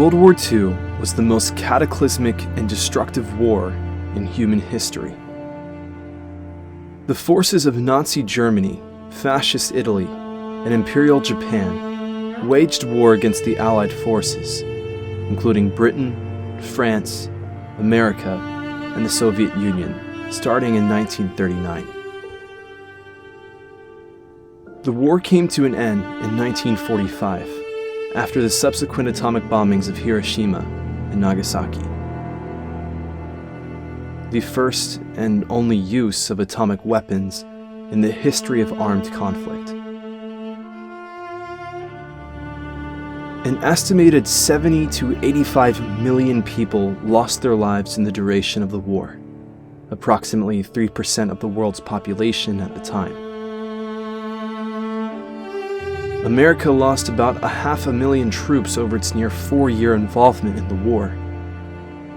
World War II was the most cataclysmic and destructive war in human history. The forces of Nazi Germany, Fascist Italy, and Imperial Japan waged war against the Allied forces, including Britain, France, America, and the Soviet Union, starting in 1939. The war came to an end in 1945, after the subsequent atomic bombings of Hiroshima and Nagasaki. The first and only use of atomic weapons in the history of armed conflict. An estimated 70 to 85 million people lost their lives in the duration of the war, approximately 3% of the world's population at the time. America lost about 500,000 troops over its near 4-year involvement in the war,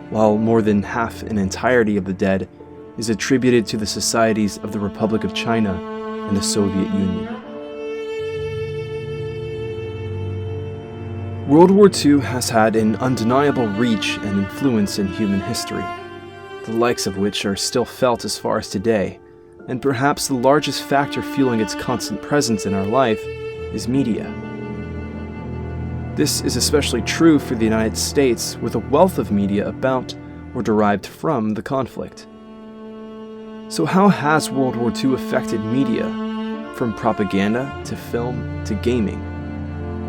while more than half in entirety of the dead is attributed to the societies of the Republic of China and the Soviet Union. World War II has had an undeniable reach and influence in human history, the likes of which are still felt as far as today, and perhaps the largest factor fueling its constant presence in our life is media. This is especially true for the United States, with a wealth of media about or derived from the conflict. So how has World War II affected media, from propaganda to film to gaming?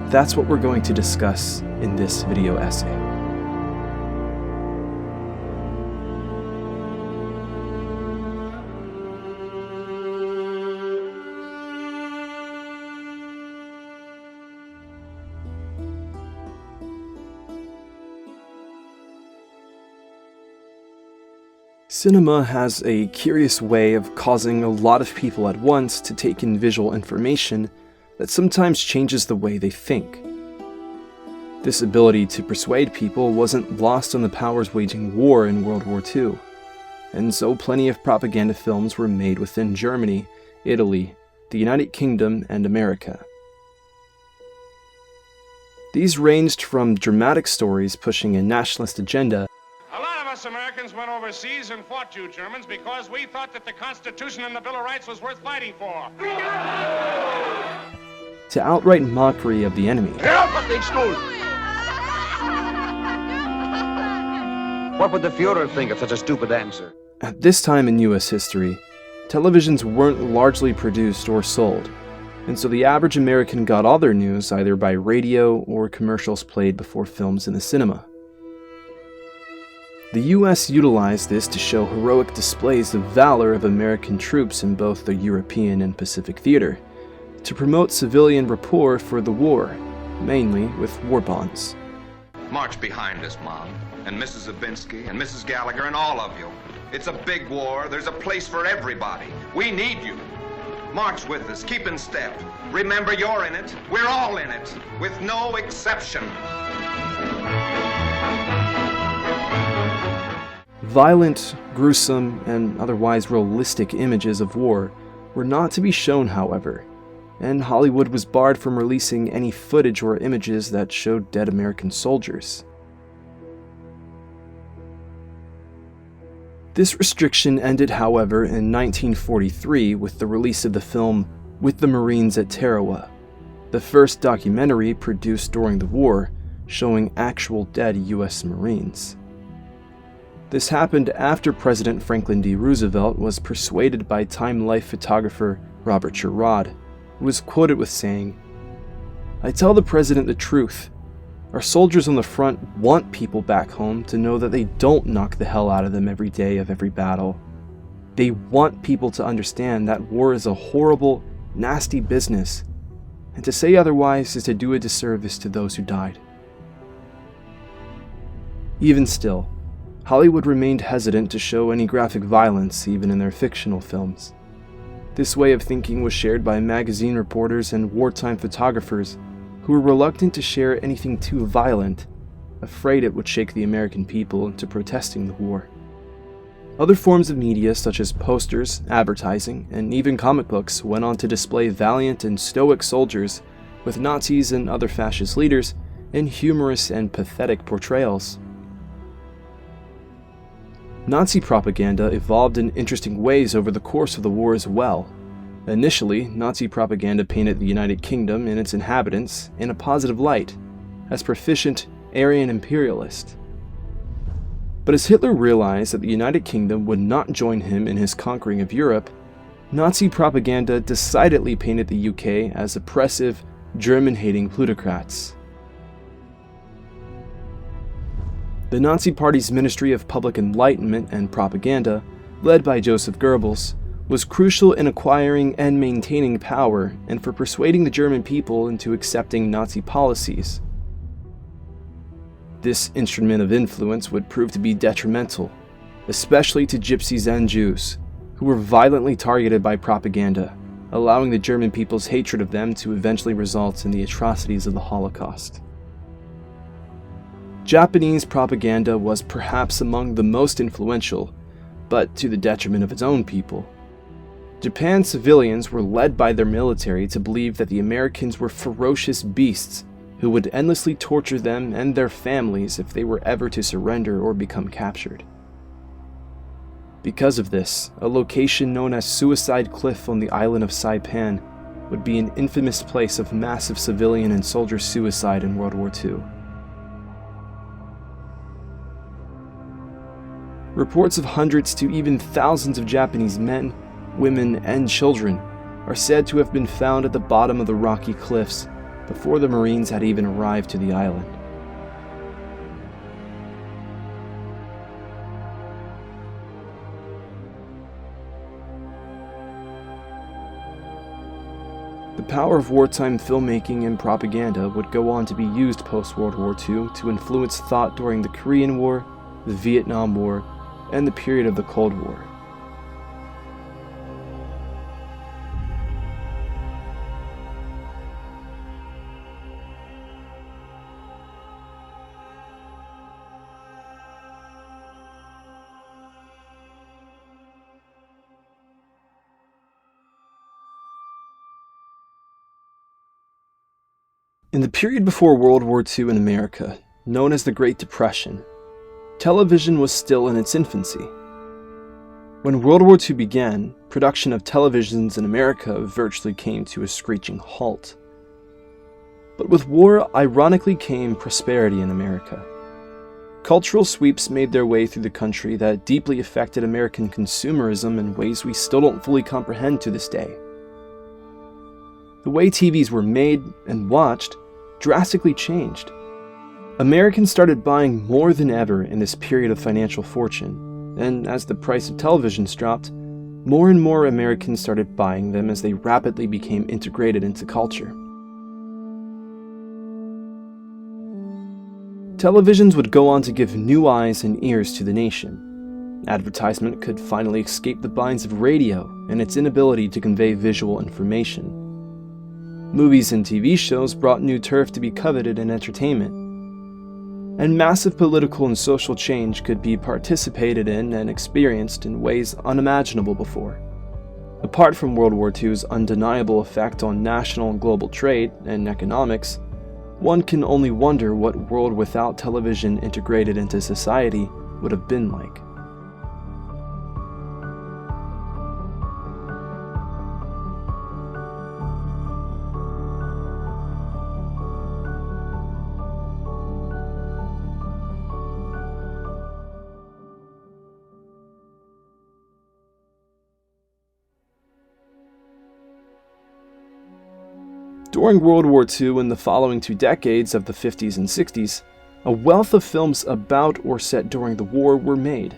That's what we're going to discuss in this video essay. Cinema has a curious way of causing a lot of people at once to take in visual information that sometimes changes the way they think. This ability to persuade people wasn't lost on the powers waging war in World War II, and so plenty of propaganda films were made within Germany, Italy, the United Kingdom, and America. These ranged from dramatic stories pushing a nationalist agenda. Us Americans went overseas and fought you Germans because we thought that the Constitution and the Bill of Rights was worth fighting for. To outright mockery of the enemy. What would the Führer think of such a stupid answer? At this time in US history, televisions weren't largely produced or sold, and so the average American got all their news either by radio or commercials played before films in the cinema. The US utilized this to show heroic displays of valor of American troops in both the European and Pacific theater, to promote civilian rapport for the war, mainly with war bonds. March behind us, Mom, and Mrs. Zabinski, and Mrs. Gallagher, and all of you. It's a big war. There's a place for everybody. We need you. March with us. Keep in step. Remember, you're in it. We're all in it, with no exception. Violent, gruesome, and otherwise realistic images of war were not to be shown, however, and Hollywood was barred from releasing any footage or images that showed dead American soldiers. This restriction ended, however, in 1943 with the release of the film With the Marines at Tarawa, the first documentary produced during the war showing actual dead US Marines. This happened after President Franklin D. Roosevelt was persuaded by Time Life photographer Robert Sherrod, who was quoted with saying, "I tell the President the truth. Our soldiers on the front want people back home to know that they don't knock the hell out of them every day of every battle. They want people to understand that war is a horrible, nasty business, and to say otherwise is to do a disservice to those who died." Even still, Hollywood remained hesitant to show any graphic violence even in their fictional films. This way of thinking was shared by magazine reporters and wartime photographers who were reluctant to share anything too violent, afraid it would shake the American people into protesting the war. Other forms of media such as posters, advertising, and even comic books went on to display valiant and stoic soldiers with Nazis and other fascist leaders in humorous and pathetic portrayals. Nazi propaganda evolved in interesting ways over the course of the war as well. Initially, Nazi propaganda painted the United Kingdom and its inhabitants in a positive light, as proficient Aryan imperialists. But as Hitler realized that the United Kingdom would not join him in his conquering of Europe, Nazi propaganda decidedly painted the UK as oppressive, German-hating plutocrats. The Nazi Party's Ministry of Public Enlightenment and Propaganda, led by Joseph Goebbels, was crucial in acquiring and maintaining power and for persuading the German people into accepting Nazi policies. This instrument of influence would prove to be detrimental, especially to Gypsies and Jews, who were violently targeted by propaganda, allowing the German people's hatred of them to eventually result in the atrocities of the Holocaust. Japanese propaganda was perhaps among the most influential, but to the detriment of its own people. Japan's civilians were led by their military to believe that the Americans were ferocious beasts who would endlessly torture them and their families if they were ever to surrender or become captured. Because of this, a location known as Suicide Cliff on the island of Saipan would be an infamous place of massive civilian and soldier suicide in World War II. Reports of hundreds to even thousands of Japanese men, women, and children are said to have been found at the bottom of the rocky cliffs before the Marines had even arrived to the island. The power of wartime filmmaking and propaganda would go on to be used post-World War II to influence thought during the Korean War, the Vietnam War, and the period of the Cold War. In the period before World War II in America, known as the Great Depression, television was still in its infancy. When World War II began, production of televisions in America virtually came to a screeching halt. But with war, ironically came prosperity in America. Cultural sweeps made their way through the country that deeply affected American consumerism in ways we still don't fully comprehend to this day. The way TVs were made and watched drastically changed. Americans started buying more than ever in this period of financial fortune, and as the price of televisions dropped, more and more Americans started buying them as they rapidly became integrated into culture. Televisions would go on to give new eyes and ears to the nation. Advertisement could finally escape the binds of radio and its inability to convey visual information. Movies and TV shows brought new turf to be coveted in entertainment. And massive political and social change could be participated in and experienced in ways unimaginable before. Apart from World War II's undeniable effect on national and global trade and economics, one can only wonder what a world without television integrated into society would have been like. During World War II and the following 2 decades of the 50s and 60s, a wealth of films about or set during the war were made.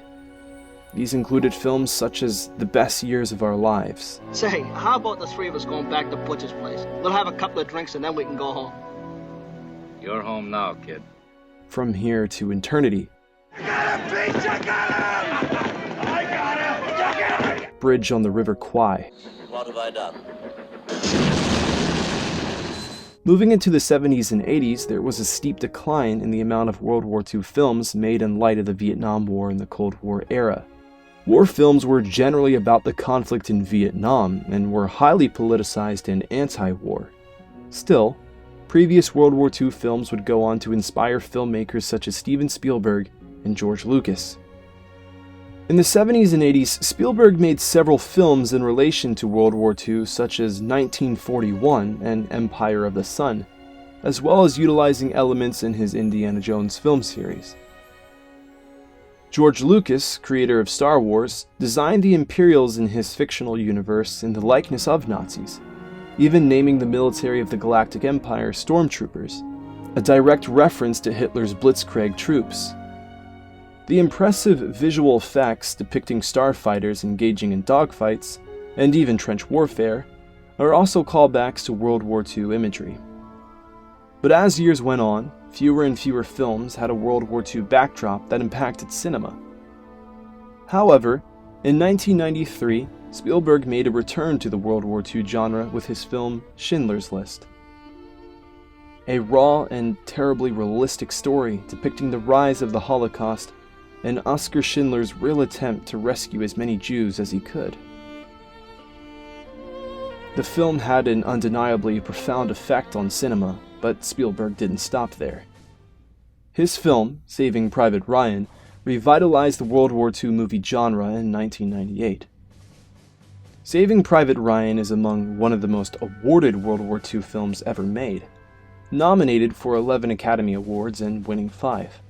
These included films such as The Best Years of Our Lives. Say, how about the 3 of us going back to Butcher's place? We'll have a couple of drinks and then we can go home. You're home now, kid. From Here to Eternity. I got him, Pete! I got him! I got him! Bridge on the River Kwai. What have I done? Moving into the 70s and 80s, there was a steep decline in the amount of World War II films made in light of the Vietnam War and the Cold War era. War films were generally about the conflict in Vietnam and were highly politicized and anti-war. Still, previous World War II films would go on to inspire filmmakers such as Steven Spielberg and George Lucas. In the 70s and 80s, Spielberg made several films in relation to World War II, such as 1941 and Empire of the Sun, as well as utilizing elements in his Indiana Jones film series. George Lucas, creator of Star Wars, designed the Imperials in his fictional universe in the likeness of Nazis, even naming the military of the Galactic Empire Stormtroopers, a direct reference to Hitler's Blitzkrieg troops. The impressive visual effects depicting starfighters engaging in dogfights, and even trench warfare, are also callbacks to World War II imagery. But as years went on, fewer and fewer films had a World War II backdrop that impacted cinema. However, in 1993, Spielberg made a return to the World War II genre with his film Schindler's List. A raw and terribly realistic story depicting the rise of the Holocaust and Oskar Schindler's real attempt to rescue as many Jews as he could. The film had an undeniably profound effect on cinema, but Spielberg didn't stop there. His film, Saving Private Ryan, revitalized the World War II movie genre in 1998. Saving Private Ryan is among one of the most awarded World War II films ever made, nominated for 11 Academy Awards and winning 5.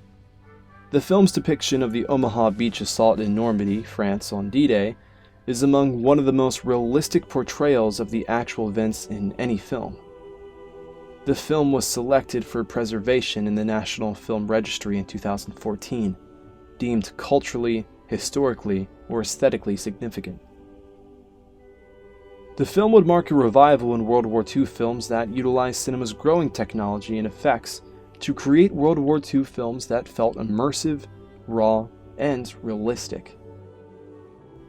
The film's depiction of the Omaha Beach assault in Normandy, France on D-Day, is among one of the most realistic portrayals of the actual events in any film. The film was selected for preservation in the National Film Registry in 2014, deemed culturally, historically, or aesthetically significant. The film would mark a revival in World War II films that utilized cinema's growing technology and effects to create World War II films that felt immersive, raw, and realistic.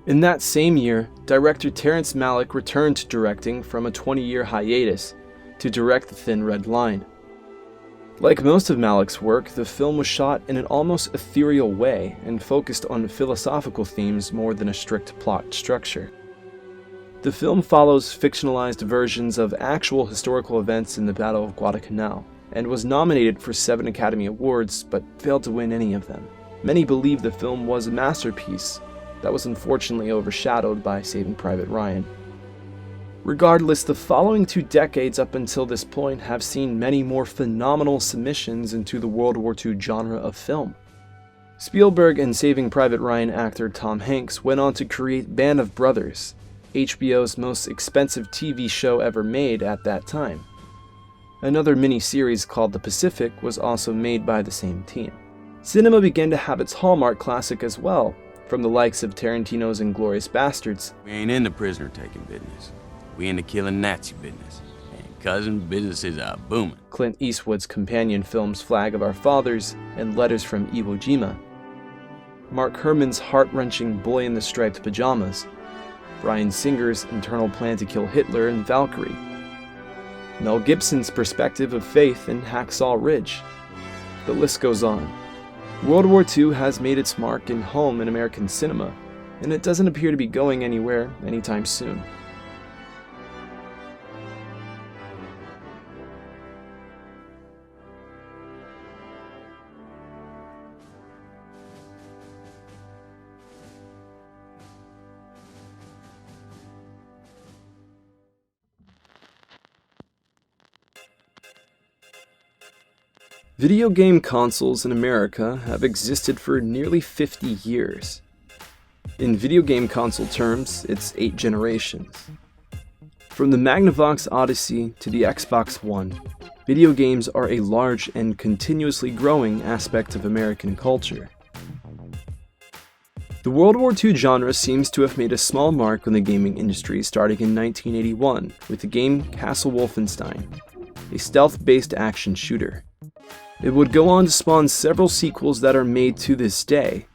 In that same year, director Terrence Malick returned to directing from a 20-year hiatus to direct The Thin Red Line. Like most of Malick's work, the film was shot in an almost ethereal way and focused on philosophical themes more than a strict plot structure. The film follows fictionalized versions of actual historical events in the Battle of Guadalcanal, and was nominated for 7 Academy Awards, but failed to win any of them. Many believe the film was a masterpiece that was unfortunately overshadowed by Saving Private Ryan. Regardless, the following 2 decades up until this point have seen many more phenomenal submissions into the World War II genre of film. Spielberg and Saving Private Ryan actor Tom Hanks went on to create Band of Brothers, HBO's most expensive TV show ever made at that time. Another mini-series called The Pacific was also made by the same team. Cinema began to have its hallmark classic as well, from the likes of Tarantino's Inglourious Bastards. We ain't in the prisoner-taking business. We in the killing Nazi business. And cousin, business is a booming. Clint Eastwood's companion films Flag of Our Fathers and Letters from Iwo Jima. Mark Herman's heart-wrenching Boy in the Striped Pajamas. Bryan Singer's internal plan to kill Hitler and Valkyrie. Mel Gibson's perspective of faith in Hacksaw Ridge. The list goes on. World War II has made its mark and home in American cinema, and it doesn't appear to be going anywhere anytime soon. Video game consoles in America have existed for nearly 50 years. In video game console terms, it's 8 generations. From the Magnavox Odyssey to the Xbox One, video games are a large and continuously growing aspect of American culture. The World War II genre seems to have made a small mark on the gaming industry starting in 1981 with the game Castle Wolfenstein, a stealth-based action shooter. It would go on to spawn several sequels that are made to this day.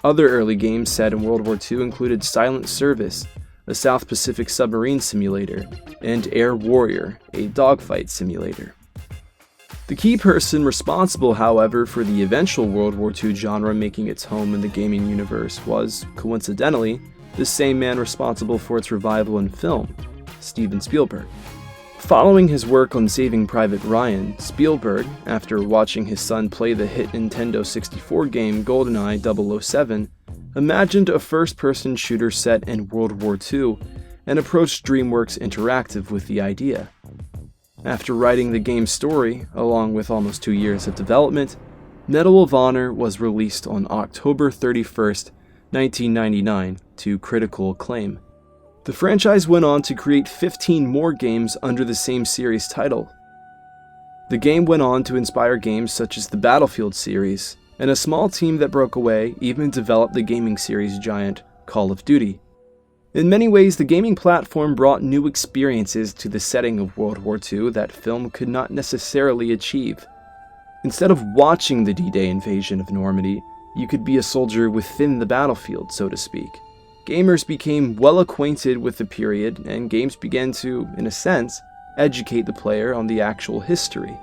Other early games set in World War II included Silent Service, a South Pacific submarine simulator, and Air Warrior, a dogfight simulator. The key person responsible, however, for the eventual World War II genre making its home in the gaming universe was, coincidentally, the same man responsible for its revival in film, Steven Spielberg. Following his work on Saving Private Ryan, Spielberg, after watching his son play the hit Nintendo 64 game GoldenEye 007, imagined a first-person shooter set in World War II and approached DreamWorks Interactive with the idea. After writing the game's story, along with almost 2 years of development, Medal of Honor was released on October 31st, 1999, to critical acclaim. The franchise went on to create 15 more games under the same series title. The game went on to inspire games such as the Battlefield series, and a small team that broke away even developed the gaming series giant Call of Duty. In many ways, the gaming platform brought new experiences to the setting of World War II that film could not necessarily achieve. Instead of watching the D-Day invasion of Normandy, you could be a soldier within the battlefield, so to speak. Gamers became well acquainted with the period, and games began to, in a sense, educate the player on the actual history.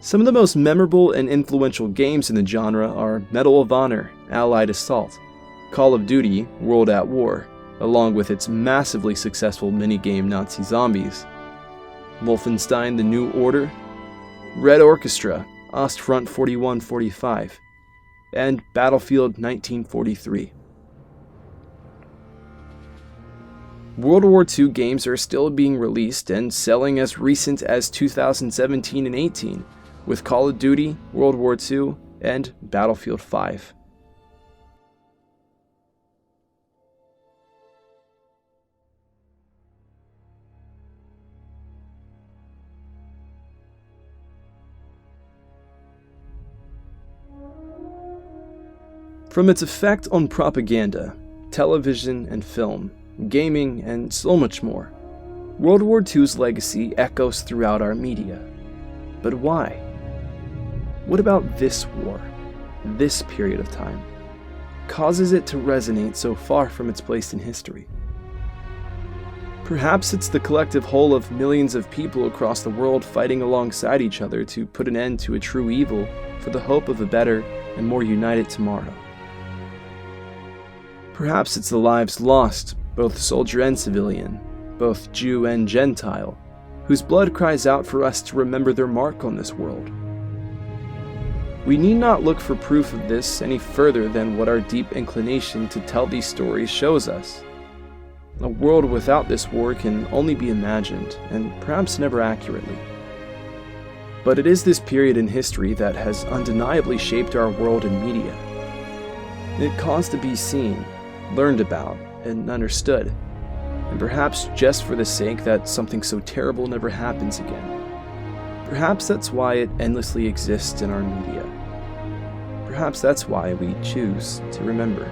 Some of the most memorable and influential games in the genre are Medal of Honor, Allied Assault, Call of Duty, World at War, along with its massively successful minigame Nazi Zombies, Wolfenstein: The New Order, Red Orchestra, Ostfront 4145, and Battlefield 1943. World War II games are still being released and selling as recent as 2017 and 18, with Call of Duty, World War II, and Battlefield 5. From its effect on propaganda, television and film, gaming, and so much more, World War II's legacy echoes throughout our media. But why? What about this war, this period of time, causes it to resonate so far from its place in history? Perhaps it's the collective whole of millions of people across the world fighting alongside each other to put an end to a true evil for the hope of a better and more united tomorrow. Perhaps it's the lives lost, both soldier and civilian, both Jew and Gentile, whose blood cries out for us to remember their mark on this world. We need not look for proof of this any further than what our deep inclination to tell these stories shows us. A world without this war can only be imagined, and perhaps never accurately. But it is this period in history that has undeniably shaped our world and media. It caused to be seen, learned about, and understood, and perhaps just for the sake that something so terrible never happens again. Perhaps that's why it endlessly exists in our media. Perhaps that's why we choose to remember.